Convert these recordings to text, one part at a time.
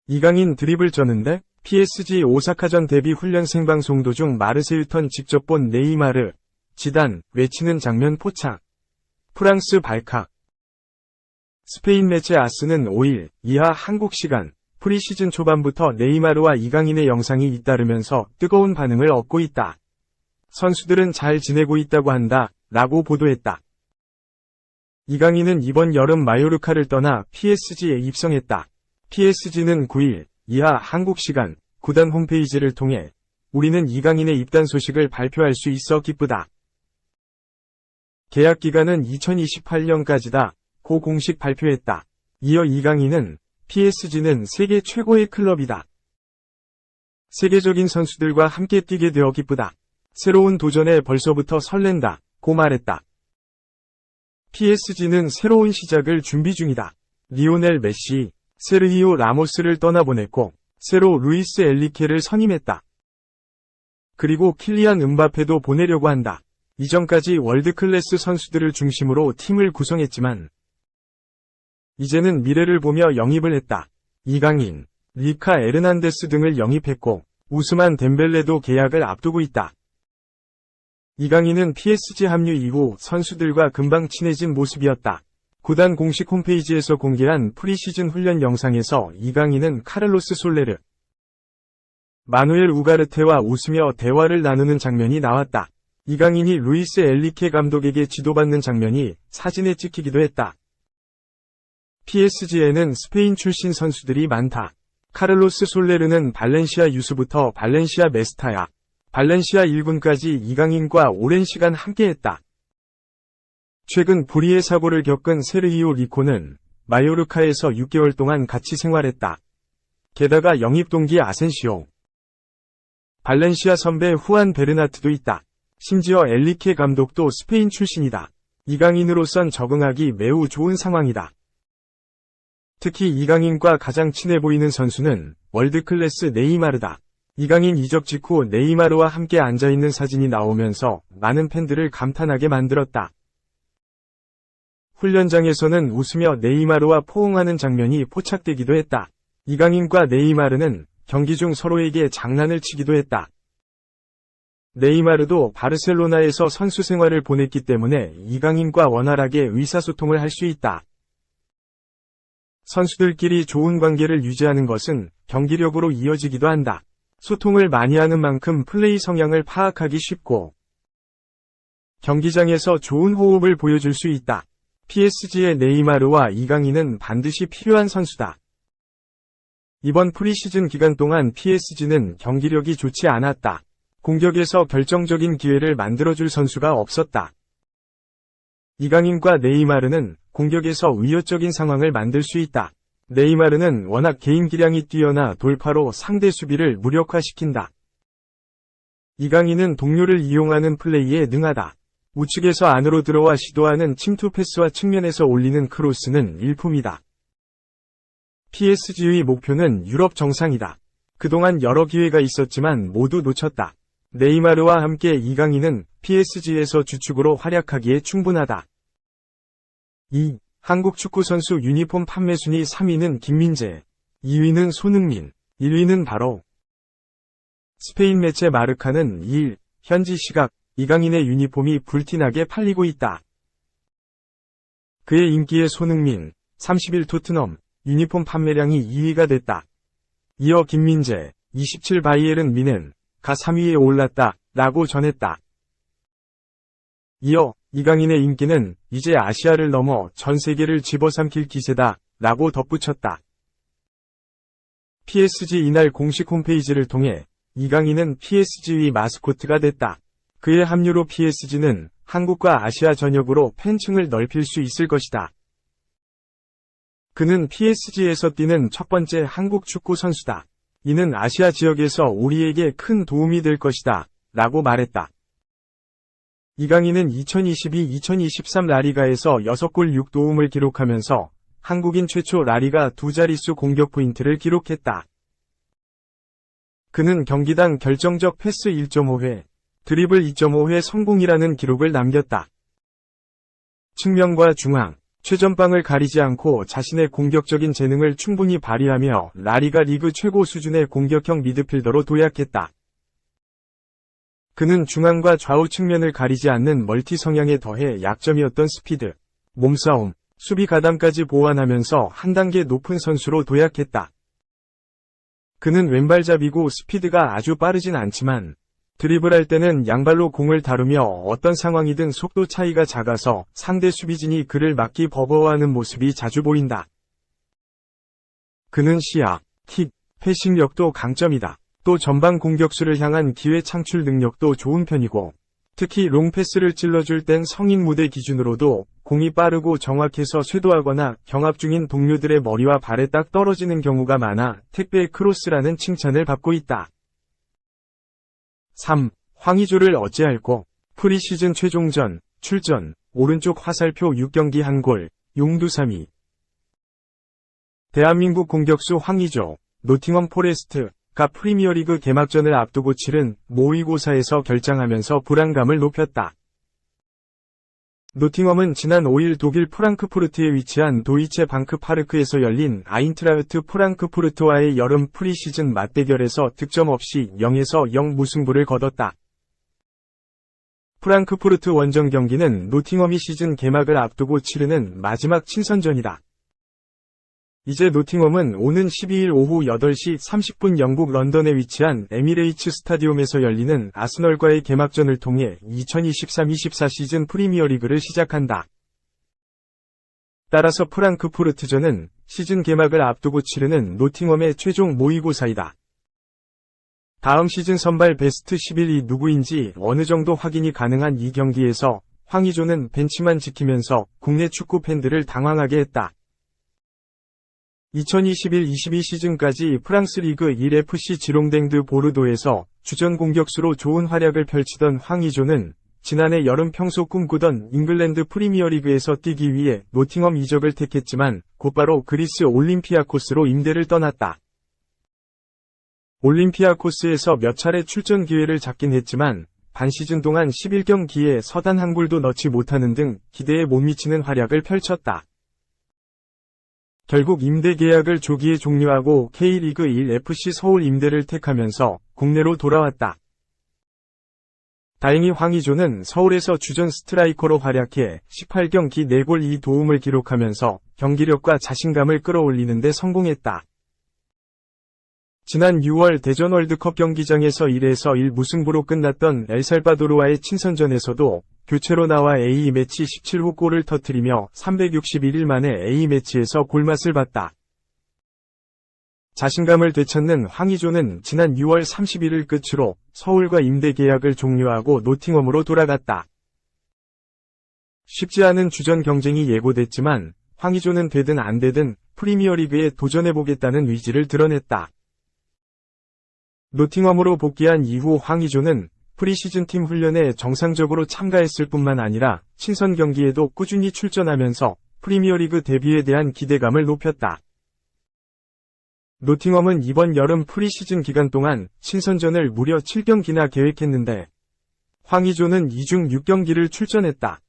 이강인 드리블 쩌는데? PSG 오사카전 데뷔 훈련 생방송 도중 마르세유턴 직접 본 네이마르, 지단, 외치는 장면 포착. 프랑스 발칵. 스페인 매체 아스는 5일 이하 한국 시간 프리시즌 초반부터 네이마르와 이강인의 영상이 잇따르면서 뜨거운 반응을 얻고 있다. 선수들은 잘 지내고 있다고 한다, 라고 보도했다. 이강인은 이번 여름 마요르카를 떠나 PSG에 입성했다. PSG는 9일 이하 한국 시간 구단 홈페이지를 통해 우리는 이강인의 입단 소식을 발표할 수 있어 기쁘다. 계약 기간은 2028년까지다. 고 공식 발표했다. 이어 이강인은 PSG는 세계 최고의 클럽이다. 세계적인 선수들과 함께 뛰게 되어 기쁘다. 새로운 도전에 벌써부터 설렌다. 고 말했다. PSG는 새로운 시작을 준비 중이다. 리오넬 메시, 세르히오 라모스를 떠나보냈고 새로 루이스 엘리케를 선임했다. 그리고 킬리안 음바페도 보내려고 한다. 이전까지 월드클래스 선수들을 중심으로 팀을 구성했지만 이제는 미래를 보며 영입을 했다. 이강인, 리카 에르난데스 등을 영입했고 우스만 덴벨레도 계약을 앞두고 있다. 이강인은 PSG 합류 이후 선수들과 금방 친해진 모습이었다. 구단 공식 홈페이지에서 공개한 프리시즌 훈련 영상에서 이강인은 카를로스 솔레르, 마누엘 우가르테와 웃으며 대화를 나누는 장면이 나왔다. 이강인이 루이스 엘리케 감독에게 지도받는 장면이 사진에 찍히기도 했다. PSG에는 스페인 출신 선수들이 많다. 카를로스 솔레르는 발렌시아 유스부터 발렌시아 메스타야, 발렌시아 1군까지 이강인과 오랜 시간 함께했다. 최근 불의의 사고를 겪은 세르히오 리코는 마요르카에서 6개월 동안 같이 생활했다. 게다가 영입 동기 아센시오, 발렌시아 선배 후안 베르나트도 있다. 심지어 엘리케 감독도 스페인 출신이다. 이강인으로선 적응하기 매우 좋은 상황이다. 특히 이강인과 가장 친해 보이는 선수는 월드클래스 네이마르다. 이강인 이적 직후 네이마르와 함께 앉아있는 사진이 나오면서 많은 팬들을 감탄하게 만들었다. 훈련장에서는 웃으며 네이마르와 포옹하는 장면이 포착되기도 했다. 이강인과 네이마르는 경기 중 서로에게 장난을 치기도 했다. 네이마르도 바르셀로나에서 선수 생활을 보냈기 때문에 이강인과 원활하게 의사소통을 할 수 있다. 선수들끼리 좋은 관계를 유지하는 것은 경기력으로 이어지기도 한다. 소통을 많이 하는 만큼 플레이 성향을 파악하기 쉽고 경기장에서 좋은 호흡을 보여줄 수 있다. PSG의 네이마르와 이강인은 반드시 필요한 선수다. 이번 프리시즌 기간 동안 PSG는 경기력이 좋지 않았다. 공격에서 결정적인 기회를 만들어줄 선수가 없었다. 이강인과 네이마르는 공격에서 위협적인 상황을 만들 수 있다. 네이마르는 워낙 개인 기량이 뛰어나 돌파로 상대 수비를 무력화시킨다. 이강인은 동료를 이용하는 플레이에 능하다. 우측에서 안으로 들어와 시도하는 침투 패스와 측면에서 올리는 크로스는 일품이다. PSG의 목표는 유럽 정상이다. 그동안 여러 기회가 있었지만 모두 놓쳤다. 네이마르와 함께 이강인은 PSG에서 주축으로 활약하기에 충분하다. 2. 한국 축구선수 유니폼 판매 순위 3위는 김민재, 2위는 손흥민, 1위는 바로 스페인 매체 마르카는 2일 현지 시각 이강인의 유니폼이 불티나게 팔리고 있다. 그의 인기에 손흥민, 30일 토트넘 유니폼 판매량이 2위가 됐다. 이어 김민재, 27 바이에른 미넨 가 3위에 올랐다 라고 전했다. 이어 이강인의 인기는 이제 아시아를 넘어 전 세계를 집어삼킬 기세다 라고 덧붙였다. PSG 이날 공식 홈페이지를 통해 이강인은 PSG의 마스코트가 됐다. 그의 합류로 PSG는 한국과 아시아 전역으로 팬층을 넓힐 수 있을 것이다. 그는 PSG에서 뛰는 첫 번째 한국 축구 선수다. 이는 아시아 지역에서 우리에게 큰 도움이 될 것이다 라고 말했다. 이강인은 2022-2023 라리가에서 6골 6도움을 기록하면서 한국인 최초 라리가 두 자릿수 공격 포인트를 기록했다. 그는 경기당 결정적 패스 1.5회, 드리블 2.5회 성공이라는 기록을 남겼다. 측면과 중앙, 최전방을 가리지 않고 자신의 공격적인 재능을 충분히 발휘하며 라리가 리그 최고 수준의 공격형 미드필더로 도약했다. 그는 중앙과 좌우 측면을 가리지 않는 멀티 성향에 더해 약점이었던 스피드, 몸싸움, 수비 가담까지 보완하면서 한 단계 높은 선수로 도약했다. 그는 왼발잡이고 스피드가 아주 빠르진 않지만 드리블할 때는 양발로 공을 다루며 어떤 상황이든 속도 차이가 작아서 상대 수비진이 그를 막기 버거워하는 모습이 자주 보인다. 그는 시야, 킥, 패싱력도 강점이다. 또 전방 공격수를 향한 기회 창출 능력도 좋은 편이고 특히 롱패스를 찔러줄 땐 성인 무대 기준으로도 공이 빠르고 정확해서 쇄도하거나 경합 중인 동료들의 머리와 발에 딱 떨어지는 경우가 많아 택배 크로스라는 칭찬을 받고 있다. 3. 황의조를 어찌할꼬. 프리시즌 최종전, 출전, 오른쪽 화살표 6경기 1골, 용두 3위. 대한민국 공격수 황의조, 노팅엄 포레스트가 프리미어리그 개막전을 앞두고 치른 모의고사에서 결장하면서 불안감을 높였다. 노팅엄은 지난 5일 독일 프랑크푸르트에 위치한 도이체 방크 파르크에서 열린 아인트라흐트 프랑크푸르트와의 여름 프리시즌 맞대결에서 득점 없이 0에서 0 무승부를 거뒀다. 프랑크푸르트 원정 경기는 노팅엄이 시즌 개막을 앞두고 치르는 마지막 친선전이다. 이제 노팅엄은 오는 12일 오후 8시 30분 영국 런던에 위치한 에미레이츠 스타디움에서 열리는 아스널과의 개막전을 통해 2023-24 시즌 프리미어리그를 시작한다. 따라서 프랑크푸르트전은 시즌 개막을 앞두고 치르는 노팅엄의 최종 모의고사이다. 다음 시즌 선발 베스트 11이 누구인지 어느 정도 확인이 가능한 이 경기에서 황의조는 벤치만 지키면서 국내 축구 팬들을 당황하게 했다. 2021-22 시즌까지 프랑스 리그 1 FC 지롱댕드 보르도에서 주전 공격수로 좋은 활약을 펼치던 황의조는 지난해 여름 평소 꿈꾸던 잉글랜드 프리미어리그에서 뛰기 위해 노팅엄 이적을 택했지만 곧바로 그리스 올림피아코스로 임대를 떠났다. 올림피아코스에서 몇 차례 출전 기회를 잡긴 했지만 반시즌 동안 11경기에 서단 한 골도 넣지 못하는 등 기대에 못 미치는 활약을 펼쳤다. 결국 임대 계약을 조기에 종료하고 K리그 1 FC 서울 임대를 택하면서 국내로 돌아왔다. 다행히 황의조는 서울에서 주전 스트라이커로 활약해 18경기 4골 2도움을 기록하면서 경기력과 자신감을 끌어올리는 데 성공했다. 지난 6월 대전 월드컵 경기장에서 1에서 1 무승부로 끝났던 엘살바도르와의 친선전에서도 교체로 나와 A매치 17호 골을 터뜨리며 361일 만에 A매치에서 골맛을 봤다. 자신감을 되찾는 황의조는 지난 6월 31일 끝으로 서울과 임대 계약을 종료하고 노팅엄으로 돌아갔다. 쉽지 않은 주전 경쟁이 예고됐지만 황의조는 되든 안 되든 프리미어리그에 도전해보겠다는 의지를 드러냈다. 노팅엄으로 복귀한 이후 황의조는 프리시즌 팀 훈련에 정상적으로 참가했을 뿐만 아니라 친선 경기에도 꾸준히 출전하면서 프리미어리그 데뷔에 대한 기대감을 높였다. 노팅엄은 이번 여름 프리시즌 기간 동안 친선전을 무려 7경기나 계획했는데 황의조는 이 중 6경기를 출전했다.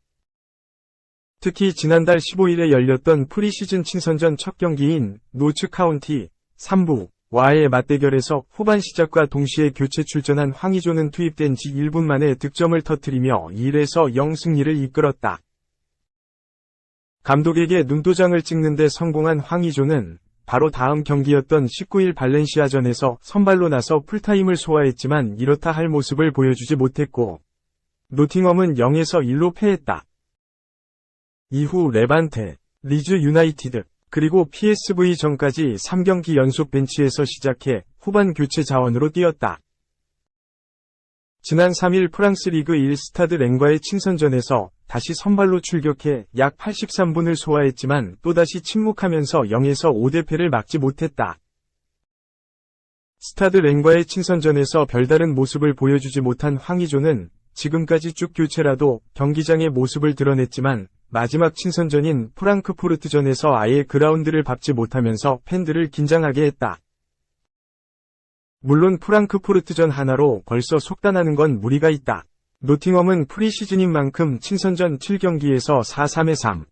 특히 지난달 15일에 열렸던 프리시즌 친선전 첫 경기인 노츠 카운티 3부 와의 맞대결에서 후반 시작과 동시에 교체 출전한 황의조는 투입된 지 1분 만에 득점을 터뜨리며 1에서 0 승리를 이끌었다. 감독에게 눈도장을 찍는 데 성공한 황의조는 바로 다음 경기였던 19일 발렌시아전에서 선발로 나서 풀타임을 소화했지만 이렇다 할 모습을 보여주지 못했고 노팅엄은 0에서 1로 패했다. 이후 레반테, 리즈 유나이티드, 그리고 PSV 전까지 3경기 연속 벤치에서 시작해 후반 교체 자원으로 뛰었다. 지난 3일 프랑스 리그 1 스타드 랭과의 친선전에서 다시 선발로 출격해 약 83분을 소화했지만 또다시 침묵하면서 0에서 5대 패를 막지 못했다. 스타드 랭과의 친선전에서 별다른 모습을 보여주지 못한 황의조는 지금까지 쭉 교체라도 경기장의 모습을 드러냈지만 마지막 친선전인 프랑크푸르트전에서 아예 그라운드를 밟지 못하면서 팬들을 긴장하게 했다. 물론 프랑크푸르트전 하나로 벌써 속단하는 건 무리가 있다. 노팅엄은 프리시즌인 만큼 친선전 7경기에서 4-3-3,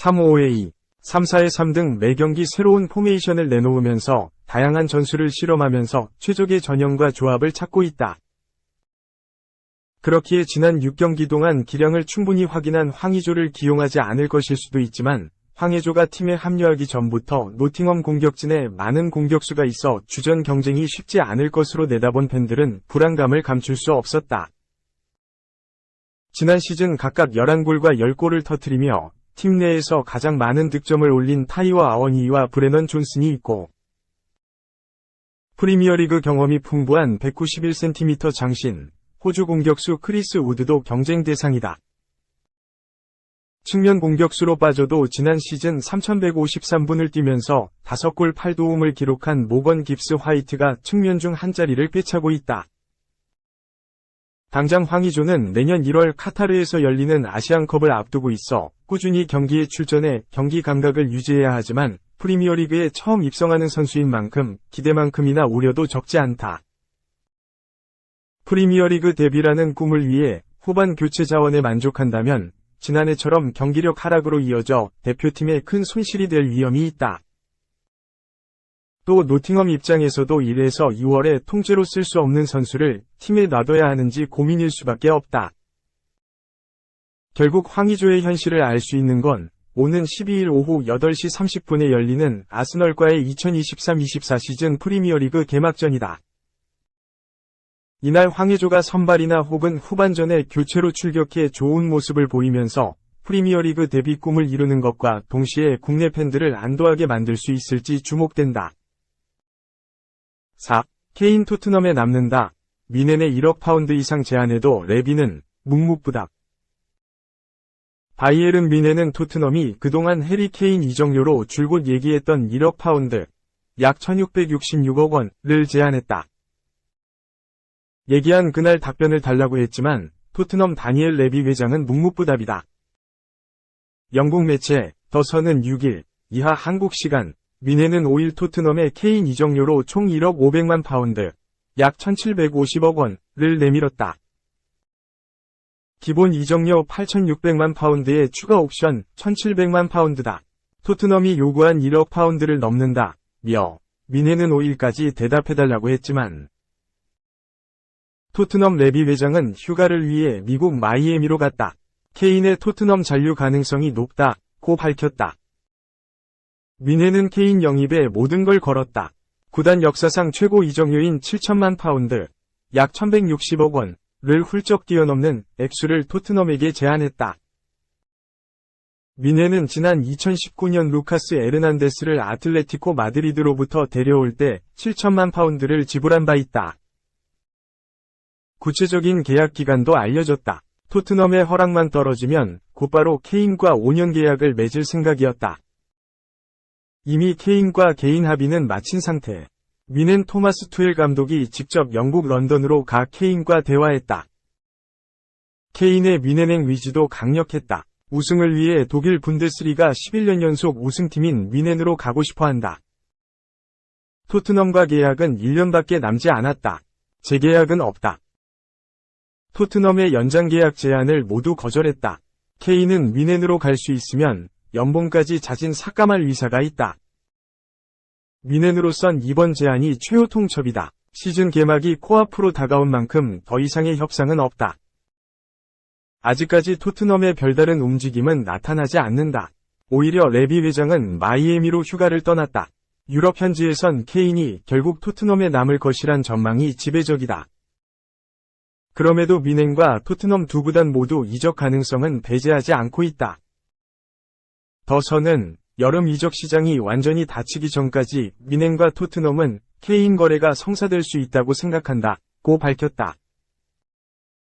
3-5-2, 3-4-3 등 매경기 새로운 포메이션을 내놓으면서 다양한 전술을 실험하면서 최적의 전형과 조합을 찾고 있다. 그렇기에 지난 6경기 동안 기량을 충분히 확인한 황의조를 기용하지 않을 것일 수도 있지만 황의조가 팀에 합류하기 전부터 노팅엄 공격진에 많은 공격수가 있어 주전 경쟁이 쉽지 않을 것으로 내다본 팬들은 불안감을 감출 수 없었다. 지난 시즌 각각 11골과 10골을 터뜨리며 팀 내에서 가장 많은 득점을 올린 타이워 아워니와 브레넌 존슨이 있고 프리미어리그 경험이 풍부한 191cm 장신, 호주 공격수 크리스 우드도 경쟁 대상이다. 측면 공격수로 빠져도 지난 시즌 3153분을 뛰면서 5골 8도움을 기록한 모건 깁스 화이트가 측면 중 한 자리를 꿰차고 있다. 당장 황의조는 내년 1월 카타르에서 열리는 아시안컵을 앞두고 있어 꾸준히 경기에 출전해 경기 감각을 유지해야 하지만 프리미어리그에 처음 입성하는 선수인 만큼 기대만큼이나 우려도 적지 않다. 프리미어리그 데뷔라는 꿈을 위해 후반 교체 자원에 만족한다면 지난해처럼 경기력 하락으로 이어져 대표팀에 큰 손실이 될 위험이 있다. 또 노팅엄 입장에서도 1에서 2월에 통째로 쓸 수 없는 선수를 팀에 놔둬야 하는지 고민일 수밖에 없다. 결국 황의조의 현실을 알 수 있는 건 오는 12일 오후 8시 30분에 열리는 아스널과의 2023-24 시즌 프리미어리그 개막전이다. 이날 황의조가 선발이나 혹은 후반전에 교체로 출격해 좋은 모습을 보이면서 프리미어리그 데뷔 꿈을 이루는 것과 동시에 국내 팬들을 안도하게 만들 수 있을지 주목된다. 4. 케인 토트넘에 남는다. 미넨의 1억 파운드 이상 제안에도 레비는 묵묵부답. 바이에른 미넨은 토트넘이 그동안 해리 케인 이적료로 줄곧 얘기했던 1억 파운드, 약 1666억 원을 제안했다. 얘기한 그날 답변을 달라고 했지만 토트넘 다니엘 레비 회장은 묵묵부답이다. 영국 매체 더 선은 6일 이하 한국 시간 미넨은 5일 토트넘의 케인 이적료로 총 1억 500만 파운드, 약 1750억 원을 내밀었다. 기본 이적료 8600만 파운드의 추가 옵션 1700만 파운드다. 토트넘이 요구한 1억 파운드를 넘는다. 며 미넨은 5일까지 대답해달라고 했지만 토트넘 레비 회장은 휴가를 위해 미국 마이애미로 갔다. 케인의 토트넘 잔류 가능성이 높다고 밝혔다. 미넨은 케인 영입에 모든 걸 걸었다. 구단 역사상 최고 이적료인 7천만 파운드, 약 1160억 원을 훌쩍 뛰어넘는 액수를 토트넘에게 제안했다. 미넨은 지난 2019년 루카스 에르난데스를 아틀레티코 마드리드로부터 데려올 때 7천만 파운드를 지불한 바 있다. 구체적인 계약 기간도 알려졌다. 토트넘의 허락만 떨어지면 곧바로 케인과 5년 계약을 맺을 생각이었다. 이미 케인과 개인 합의는 마친 상태. 미넨 토마스 투엘 감독이 직접 영국 런던으로 가 케인과 대화했다. 케인의 미넨행 의지도 강력했다. 우승을 위해 독일 분데스리가 11년 연속 우승팀인 미넨으로 가고 싶어한다. 토트넘과 계약은 1년밖에 남지 않았다. 재계약은 없다. 토트넘의 연장 계약 제안을 모두 거절했다. 케인은 미넨으로 갈 수 있으면 연봉까지 자진 삭감할 의사가 있다. 미넨으로선 이번 제안이 최후 통첩이다. 시즌 개막이 코앞으로 다가온 만큼 더 이상의 협상은 없다. 아직까지 토트넘의 별다른 움직임은 나타나지 않는다. 오히려 레비 회장은 마이애미로 휴가를 떠났다. 유럽 현지에선 케인이 결국 토트넘에 남을 것이란 전망이 지배적이다. 그럼에도 미넨과 토트넘 두 구단 모두 이적 가능성은 배제하지 않고 있다. 더 선은 여름 이적 시장이 완전히 닫히기 전까지 미넨과 토트넘은 케인 거래가 성사될 수 있다고 생각한다고 밝혔다.